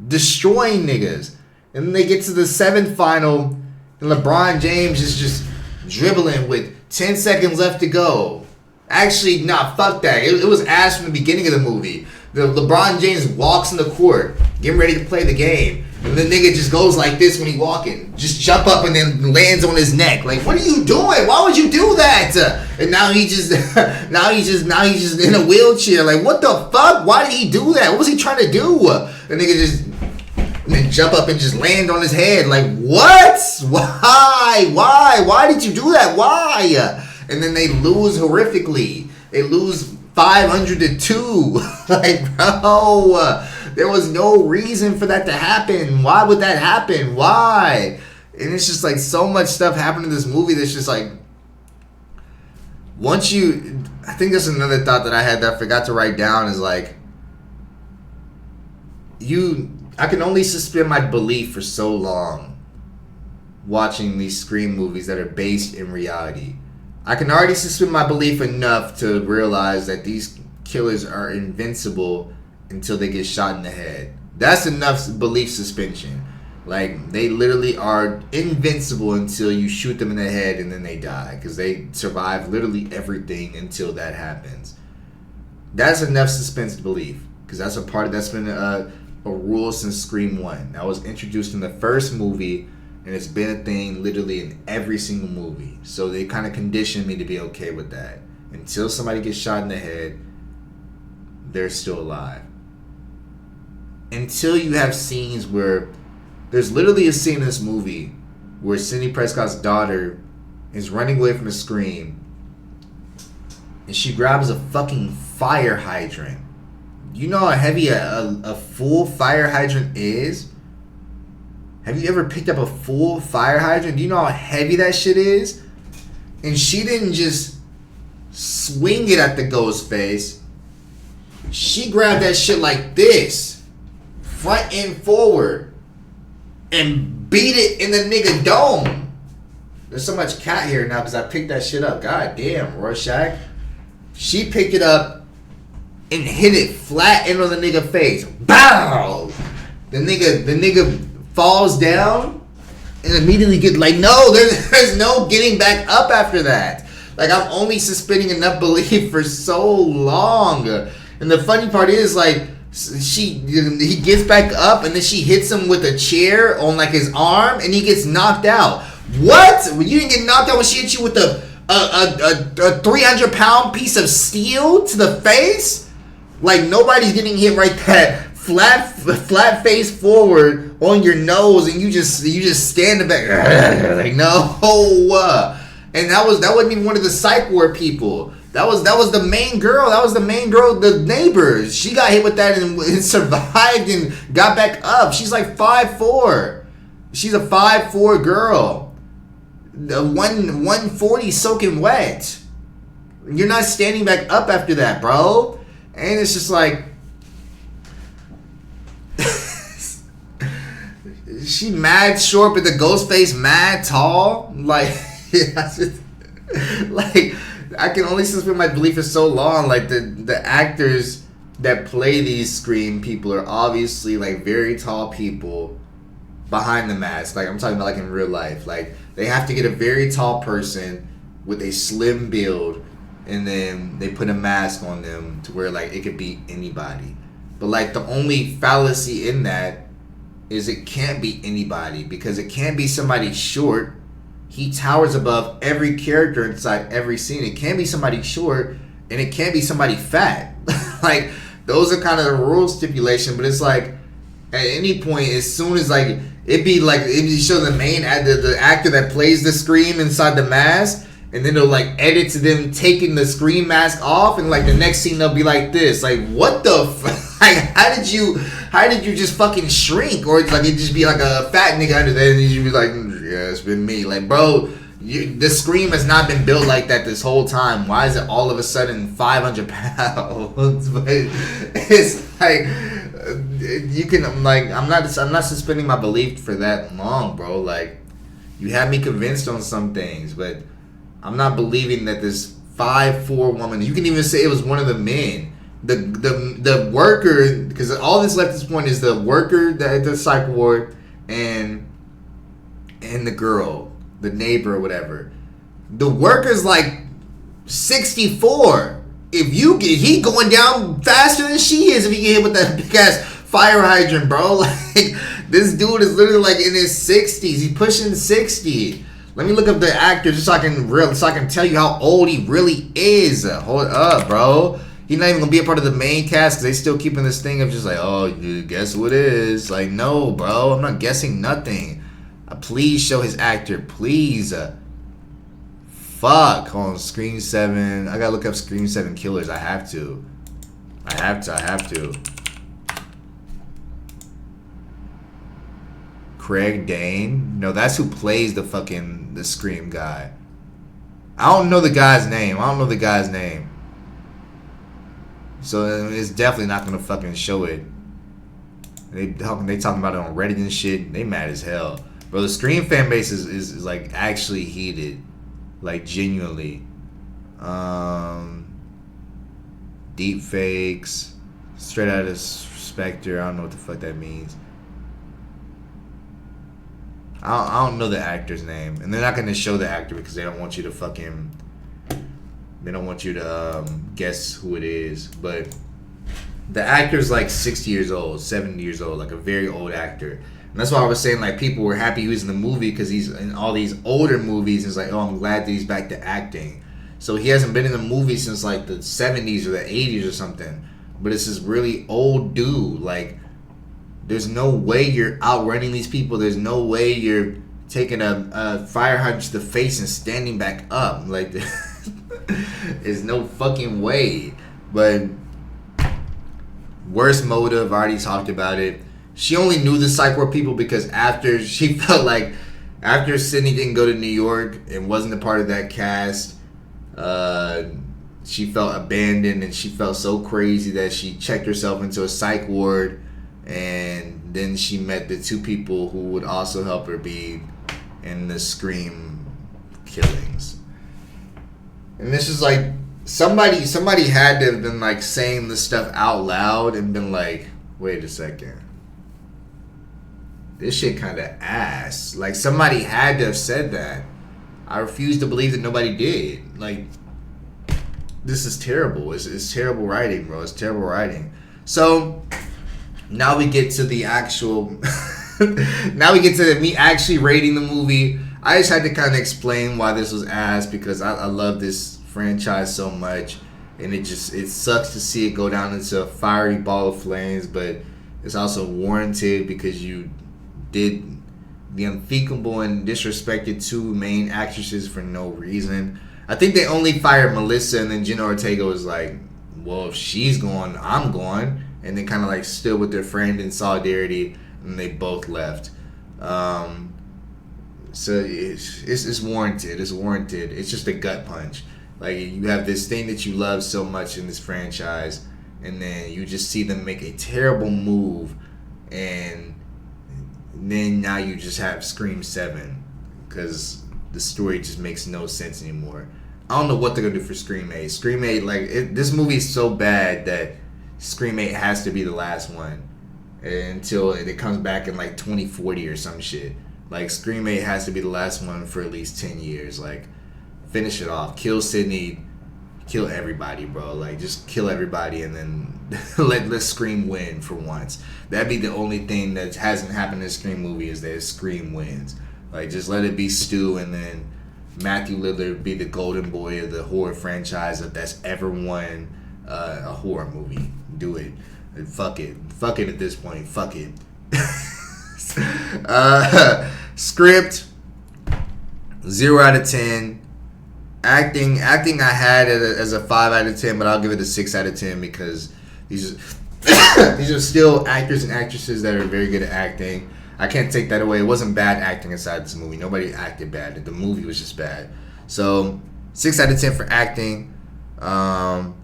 destroying niggas. And then they get to the 7th final, and LeBron James is just dribbling with 10 seconds left to go. Actually, nah, fuck that. It was ass from the beginning of the movie. The LeBron James walks in the court, getting ready to play the game. And the nigga just goes like this when he walking. Just jump up and then lands on his neck. Like, what are you doing? Why would you do that? And now he's just in a wheelchair. Like, what the fuck? Why did he do that? What was he trying to do? The nigga just and then jump up and just land on his head. Like, what? Why did you do that? Why? And then they lose horrifically. They lose 500-2. Like, bro, there was no reason for that to happen. Why would that happen? Why? And it's just like so much stuff happened in this movie that's just like, I think that's another thought that I had that I forgot to write down is like, I can only suspend my belief for so long watching these Scream movies that are based in reality. I can already suspend my belief enough to realize that these killers are invincible until they get shot in the head. That's enough belief suspension. Like, they literally are invincible until you shoot them in the head and then they die. Because they survive literally everything until that happens. That's enough suspense belief. Because that's that's been a rule since Scream 1. That was introduced in the first movie. And it's been a thing literally in every single movie. So they kind of conditioned me to be okay with that. Until somebody gets shot in the head, they're still alive. Until you have scenes where... There's literally a scene in this movie where Sidney Prescott's daughter is running away from a scream, and she grabs a fucking fire hydrant. You know how heavy a full fire hydrant is? Have you ever picked up a full fire hydrant? Do you know how heavy that shit is? And she didn't just swing it at the ghost face. She grabbed that shit like this, front and forward, and beat it in the nigga dome. There's so much cat hair now because I picked that shit up. God damn, Rorschach. She picked it up and hit it flat in on the nigga face. Bow! The nigga falls down and immediately get like, no, there's no getting back up after that. Like, I'm only suspending enough belief for so long. And the funny part is, like, he gets back up and then she hits him with a chair on like his arm and he gets knocked out. What? You didn't get knocked out when she hit you with a 300-pound piece of steel to the face? Like, nobody's getting hit right that flat face forward on your nose and you just stand back like, no. And that wasn't even one of the psych ward people. That was the main girl. The neighbor. She got hit with that and survived and got back up. She's like 5'4". She's a 5'4" girl. 140 soaking wet. You're not standing back up after that, bro. And it's just like... she mad short, but the ghost face mad tall. Like... like... I can only suspend my belief for so long. Like, the actors that play these Scream people are obviously like very tall people behind the mask. Like, I'm talking about like in real life. Like, they have to get a very tall person with a slim build and then they put a mask on them to where like it could be anybody. But like, the only fallacy in that is it can't be anybody because it can't be somebody short. He towers above every character inside every scene. It can't be somebody short, and it can't be somebody fat. Like, those are kind of the rule stipulation, but it's like, at any point, as soon as, like, it'd be show the main, the actor that plays the Scream inside the mask, and then it'll, like, edit to them taking the Scream mask off, and, like, the next scene, they'll be like this. Like, what the like, how did you just fucking shrink? Or it's like, it'd just be like a fat nigga under there, and you'd be like, yeah, it's been me. Like, bro, the Scream has not been built like that this whole time. Why is it all of a sudden 500 pounds? But it's like, you can, like, I'm not suspending my belief for that long, bro. Like, you have me convinced on some things, but I'm not believing that this 5'4" woman, you can even say it was one of the men. The worker, because all that's left at this point is the worker at the psych ward and the girl, the neighbor or whatever. The worker's like 64. He going down faster than she is if he get hit with that big ass fire hydrant, bro. Like, this dude is literally like in his 60s. He's pushing 60. Let me look up the actor just so I can tell you how old he really is. Hold up, bro. He's not even gonna be a part of the main cast because they still keeping this thing of just like, oh, you guess who it is? Like, no, bro, I'm not guessing nothing. Please show his actor, please. Fuck. Hold on, Scream 7. I gotta look up Scream 7 killers. I have to. Craig Dane? No, that's who plays the Scream guy. I don't know the guy's name. So it's definitely not gonna fucking show it. They talking about it on Reddit and shit. They mad as hell. Bro, the Scream fan base is like actually heated. Like, genuinely. Deep fakes. Straight out of Spectre. I don't know what the fuck that means. I don't know the actor's name, and they're not gonna show the actor because they don't want you to guess who it is. But the actor's like 60 years old, 70 years old, like a very old actor. And that's why I was saying, like, people were happy he was in the movie because he's in all these older movies. And it's like, oh, I'm glad that he's back to acting. So he hasn't been in a movie since like the 70s or the 80s or something. But it's this really old dude. Like, there's no way you're outrunning these people. There's no way you're taking a fire hydrant to the face and standing back up. Like, there's no fucking way. But worst motive, I already talked about it. She only knew the psych ward people because after Sydney didn't go to New York and wasn't a part of that cast, she felt abandoned and she felt so crazy that she checked herself into a psych ward, and then she met the two people who would also help her be in the Scream killings. And this is like somebody had to have been like saying this stuff out loud and been like, wait a second, this shit kind of ass. Like, somebody had to have said that. I refuse to believe that nobody did. Like, this is terrible. It's terrible writing, bro. It's terrible writing. So now we get to the actual now we get to me actually rating the movie. I just had to kind of explain why this was ass because I love this franchise so much, and it sucks to see it go down into a fiery ball of flames, but it's also warranted because you did the unthinkable and disrespected two main actresses for no reason. I think they only fired Melissa, and then Jenna Ortega was like, well, if she's going, I'm going, and they kind of like stood with their friend in solidarity, and they both left. So it's warranted. It's warranted. It's just a gut punch. Like, you have this thing that you love so much in this franchise, and then you just see them make a terrible move, and then now you just have Scream 7 because the story just makes no sense anymore. I don't know what they're gonna do for Scream 8. Scream 8, this movie is so bad that Scream 8 has to be the last one until it comes back in like 2040 or some shit. Like, Scream 8 has to be the last one for at least 10 years. Like, finish it off. Kill Sydney. Kill everybody, bro. Like, just kill everybody and then let Scream win for once. That'd be the only thing that hasn't happened in a Scream movie is that Scream wins. Like, just let it be Stu and then Matthew Lillard be the golden boy of the horror franchise that's ever won a horror movie. Do it. Fuck it. Fuck it at this point. Fuck it. Script, 0 out of 10. Acting I had it as a 5 out of 10, but I'll give it a 6 out of 10 because these are still actors and actresses that are very good at acting. I can't take that away. It wasn't bad acting inside this movie. Nobody acted bad. The movie was just bad. So 6 out of 10 for acting, 7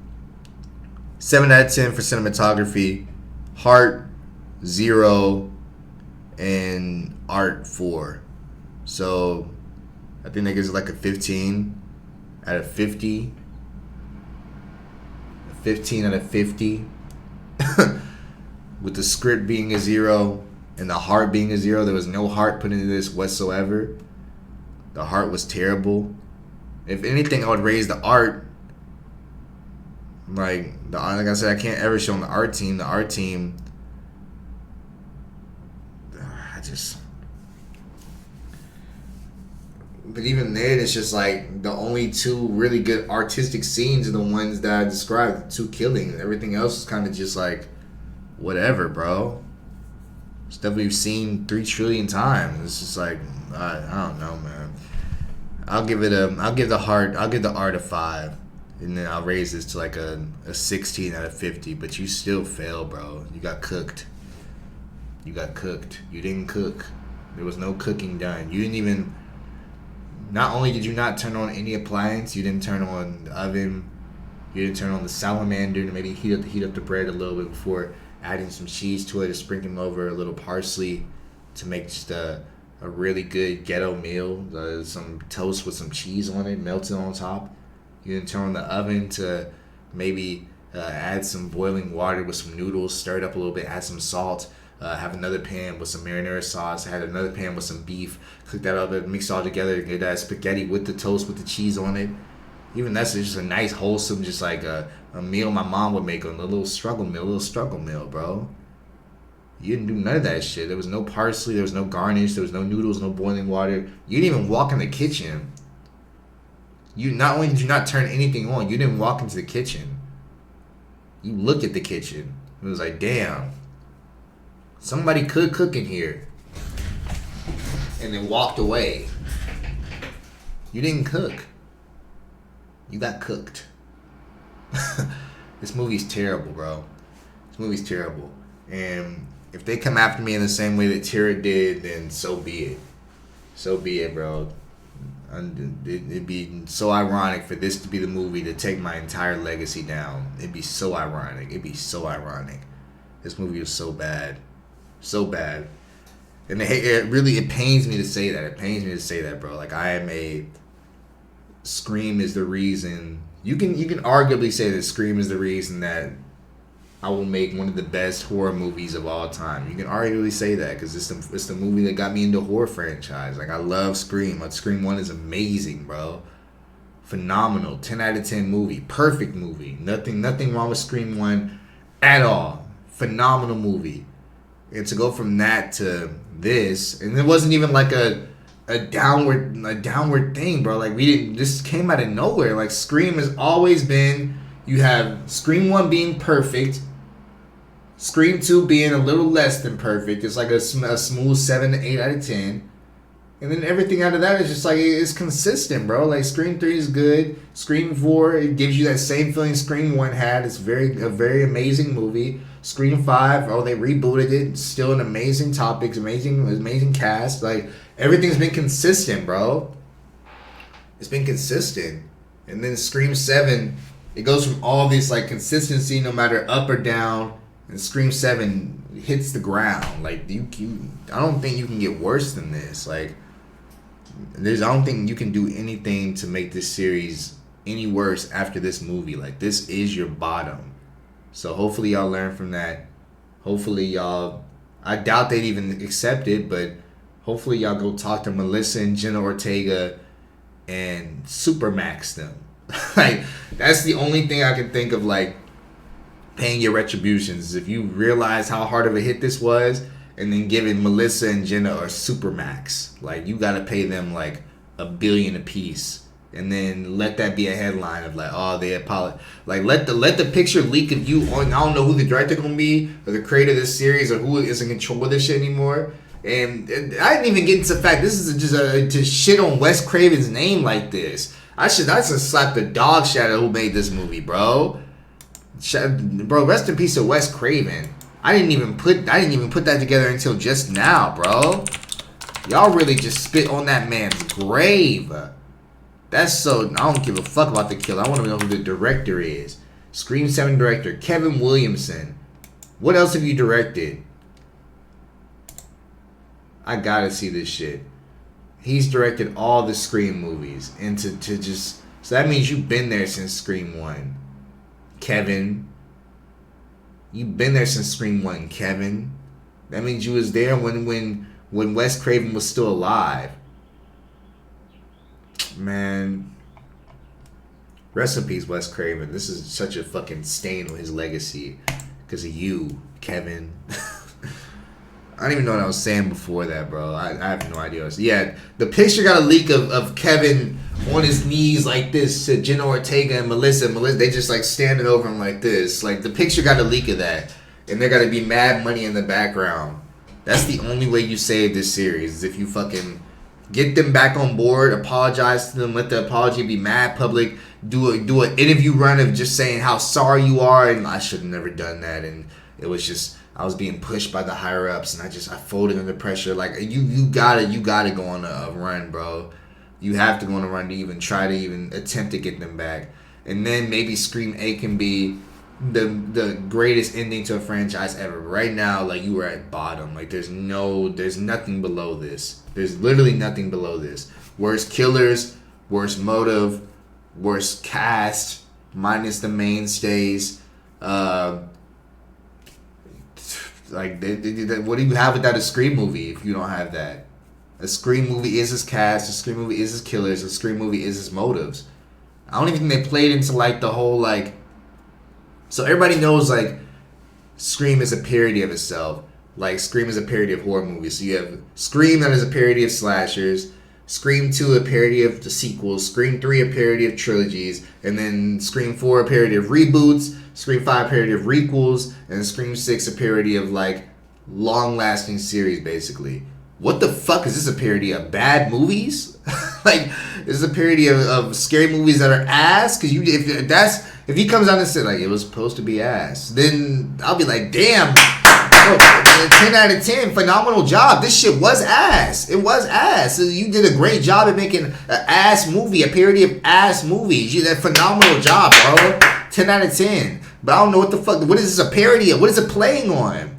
out of 10 for cinematography, heart 0, and art 4. So I think that gives it like a 15 out of 50. A 15 out of 50. With the script being a 0 and the heart being a 0. There was no heart put into this whatsoever. The heart was terrible. If anything, I would raise the art. Like I said, I can't ever show them the art team. The art team, but even then, it's just like the only two really good artistic scenes are the ones that I described, the two killings. Everything else is kind of just like, whatever, bro. Stuff we've seen 3 trillion times. It's just like, I don't know, man. I'll give the art a 5. And then I'll raise this to like a 16 out of 50. But you still fail, bro. You got cooked. You didn't cook. There was no cooking done. You didn't even... Not only did you not turn on any appliance, you didn't turn on the oven. You didn't turn on the salamander to maybe heat up the bread a little bit before adding some cheese to it, or sprinkling over a little parsley to make just a really good ghetto meal. Some toast with some cheese on it, melted on top. You didn't turn on the oven to maybe add some boiling water with some noodles, stir it up a little bit, add some salt, Have another pan with some marinara sauce. I had another pan with some beef. Cook that up and mix it all together. Get that spaghetti with the toast with the cheese on it. Even that's just a nice, wholesome, just like a meal my mom would make on a little struggle meal, bro. You didn't do none of that shit. There was no parsley. There was no garnish. There was no noodles, no boiling water. You didn't even walk in the kitchen. You not only did you not turn anything on, you didn't walk into the kitchen. You looked at the kitchen. It was like, damn, somebody could cook in here. And then walked away. You didn't cook. You got cooked. This movie's terrible, bro. This movie's terrible. And if they come after me in the same way that Tira did, then so be it. So be it, bro. It'd be so ironic for this to be the movie to take my entire legacy down. It'd be so ironic. This movie was so bad. So bad. And it pains me to say that. Bro. Like, Scream is the reason. You can arguably say that Scream is the reason that I will make one of the best horror movies of all time. You can arguably say that because it's the movie that got me into horror franchise. Like, I love Scream. Like, Scream 1 is amazing, bro. Phenomenal. 10 out of 10 movie. Perfect movie. Nothing wrong with Scream 1 at all. Phenomenal movie. And to go from that to this, and it wasn't even like a downward thing, bro. Like, this came out of nowhere. Like, Scream has always been, you have Scream 1 being perfect, Scream 2 being a little less than perfect. It's like a smooth 7 to 8 out of 10. And then everything out of that is just like, it's consistent, bro. Like, Scream 3 is good. Scream 4, it gives you that same feeling Scream 1 had. It's a very amazing movie. Scream 5, they rebooted it. Still an amazing topics, amazing cast. Like, everything's been consistent, bro. It's been consistent. And then Scream 7, it goes from all this, like, consistency no matter up or down. And Scream 7 hits the ground. Like, I don't think you can get worse than this. Like, I don't think you can do anything to make this series any worse after this movie. Like, this is your bottom. So hopefully y'all learn from that. Hopefully y'all, I doubt they'd even accept it, but hopefully y'all go talk to Melissa and Jenna Ortega and supermax them. Like, that's the only thing I can think of, like, paying your retributions. If you realize how hard of a hit this was, and then giving Melissa and Jenna a supermax. Like, you gotta pay them like $1 billion a piece. And then let that be a headline of like, oh, they apologize. Like, let the picture leak of you on, I don't know who the director gonna be, or the creator of this series, or who is in control of this shit anymore. And I didn't even get into the fact this is just to shit on Wes Craven's name like this. I should slap the dog shit out of who made this movie, bro. Bro, rest in peace to Wes Craven. I didn't even put that together until just now, bro. Y'all really just spit on that man's grave. That's so, I don't give a fuck about the killer. I want to know who the director is. Scream 7 director, Kevin Williamson. What else have you directed? I gotta see this shit. He's directed all the Scream movies. And to just, so that means you've been there since Scream 1. Kevin. You've been there since Scream 1, Kevin. That means you was there when Wes Craven was still alive. Man. Rest in peace, Wes Craven. This is such a fucking stain on his legacy. Because of you, Kevin. I don't even know what I was saying before that, bro. I have no idea. Yeah, the picture got a leak of Kevin on his knees like this to Jenna Ortega and Melissa. They just like standing over him like this. Like, the picture got a leak of that. And there got to be mad money in the background. That's the only way you save this series, is if you fucking get them back on board, apologize to them, let the apology be mad public, do an interview run of just saying how sorry you are, and I should have never done that, and it was just, I was being pushed by the higher ups, and I folded under pressure. Like, you gotta go on a run, bro. You have to go on a run to even try to even attempt to get them back. And then maybe Scream 8 can be the greatest ending to a franchise ever. Right now, like, you were at bottom. Like, there's nothing below this. There's literally nothing below this. Worst killers, worst motive, worst cast, minus the mainstays. Like, what do you have without a Scream movie if you don't have that? A Scream movie is his cast. A Scream movie is his killers. A Scream movie is his motives. I don't even think they played into like the whole like. So everybody knows like Scream is a parody of itself. Like Scream is a parody of horror movies. So you have Scream that is a parody of slashers. Scream 2 a parody of the sequels. Scream 3 a parody of trilogies. And then Scream 4 a parody of reboots. Scream 5 a parody of requels. And Scream 6 a parody of like long-lasting series basically. What the fuck is this a parody of? Bad movies? Like, this is a parody of scary movies that are ass? Because if he comes out and says, like, it was supposed to be ass, then I'll be like, damn, bro, 10 out of 10, phenomenal job. This shit was ass. It was ass. So you did a great job at making an ass movie, a parody of ass movies. You did a phenomenal job, bro. 10 out of 10. But I don't know what the fuck, what is this a parody of? What is it playing on?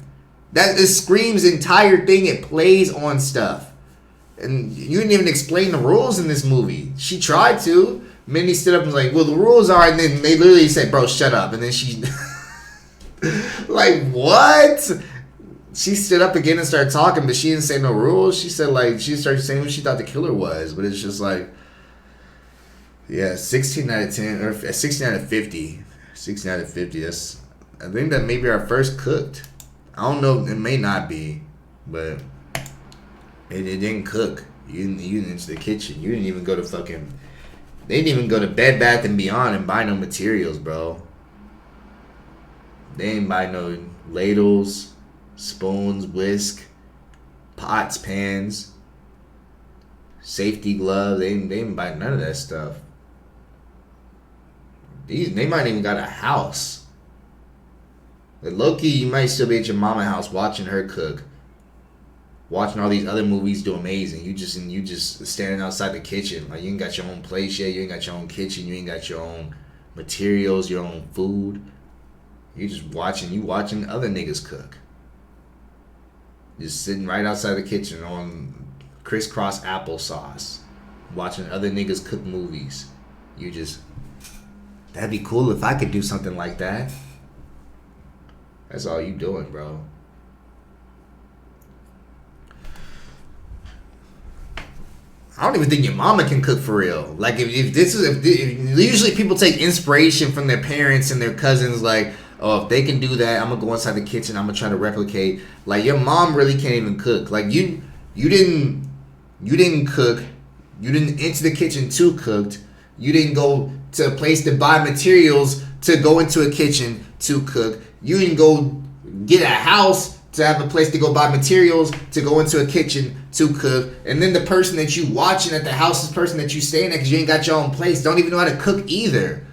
That is Scream's entire thing. It plays on stuff. And you didn't even explain the rules in this movie. She tried to. Minnie stood up and was like, well, the rules are, and then they literally said, bro, shut up. And then she, like, what? She stood up again and started talking, but she didn't say no rules. She said, like, she started saying what she thought the killer was. But it's just like, yeah, 16 out of 10, or 16 out of 50. 16 out of 50. That's, I think that maybe our first cooked. I don't know. It may not be, but it didn't cook. You didn't into the kitchen. You didn't even go to fucking. They didn't even go to Bed Bath and Beyond and buy no materials, bro. They didn't buy no ladles, spoons, whisk, pots, pans, safety gloves. They didn't buy none of that stuff. They might even got a house. Like, low-key, you might still be at your mama's house watching her cook. Watching all these other movies do amazing. You just standing outside the kitchen. Like, you ain't got your own place yet. You ain't got your own kitchen. You ain't got your own materials, your own food. You just watching other niggas cook. Just sitting right outside the kitchen on crisscross applesauce. Watching other niggas cook movies. That'd be cool if I could do something like that. That's all you doing, bro. I don't even think your mama can cook for real. Like, if usually people take inspiration from their parents and their cousins, like, oh, if they can do that, I'm gonna go inside the kitchen, I'm gonna try to replicate. Like, your mom really can't even cook. Like, you didn't cook. You didn't enter the kitchen to cook. You didn't go to a place to buy materials to go into a kitchen to cook. You didn't go get a house to have a place to go buy materials to go into a kitchen to cook. And then the person that you watching at the house, the person that you staying at because you ain't got your own place, don't even know how to cook either.